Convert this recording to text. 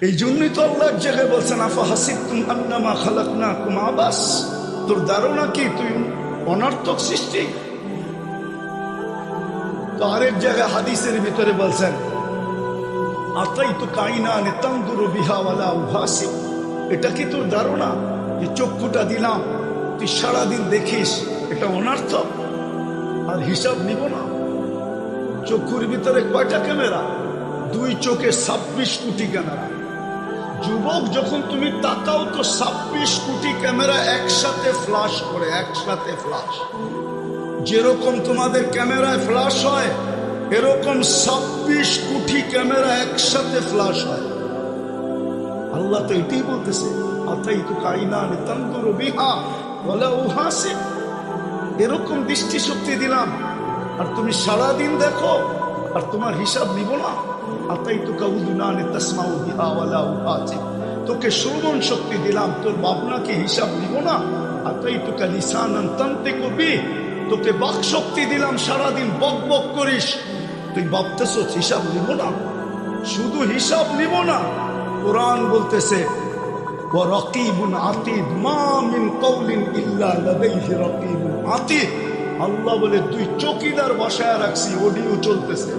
এই জন্যই তো আল্লাহ এক জায়গায় বলছেন আফা হাসিবতুম আন্নামা খালাকনাকুম আবাস, তোর ধারণা কি তুই অনর্থক সৃষ্টি? তো আরেক জায়গায় হাদিসের ভিতরে বলছেন আতাইতু কাইনান তানদুরু বিহা ওয়ালা উহাসিব, এটা কি তোর ধারণা যে চক্ষুটা দিলাম তুই সারাদিন দেখিস, এটা অনর্থক আর হিসাব নিব না? চক্ষুর ভিতরে কয়টা ক্যামেরা? দুই চোখে 26 কোটি ক্যামেরা। যুবক যখন তুমি তাকাও তো 26 কোটি ক্যামেরা একসাথে ফ্লাশ করে, একসাথে ফ্লাশ। যেরকম তোমাদের ক্যামেরায় ফ্লাশ হয় এরকম 26 কোটি ক্যামেরা একসাথে ফ্লাশ হয়। আল্লাহ তো এটাই বলতেছে আতাইতু কাইনান তানদুরু বিহা ওয়ালা উহাসিব, এরকম দৃষ্টিশক্তি দিলাম আর তুমি সারাদিন দেখো আর তোমার হিসাব নিব না? আতাইতুকা উযুনান তাসমাউ বিহা ওয়ালা উহাসিব, তোকে শ্রবণ শক্তি দিলাম, তোর ভাবনাকে হিসাব নিব না? আতাইতুকা লিসানান তানতিকু বিহি, তোকে বাক শক্তি দিলাম, সারাদিন বক বক করিস, তুই ভাবতেছ হিসাব নিব না? শুধু হিসাব নিব না, কোরআন বলতেছে ওয়া রাকিবুন আতীদ, মা মিন কওলিন ইল্লা লাদাইহি রাকিবুন আতীদ। আল্লাহ বলে তুই চৌকিদার বসায় রাখছি, অডিও চলতেছে।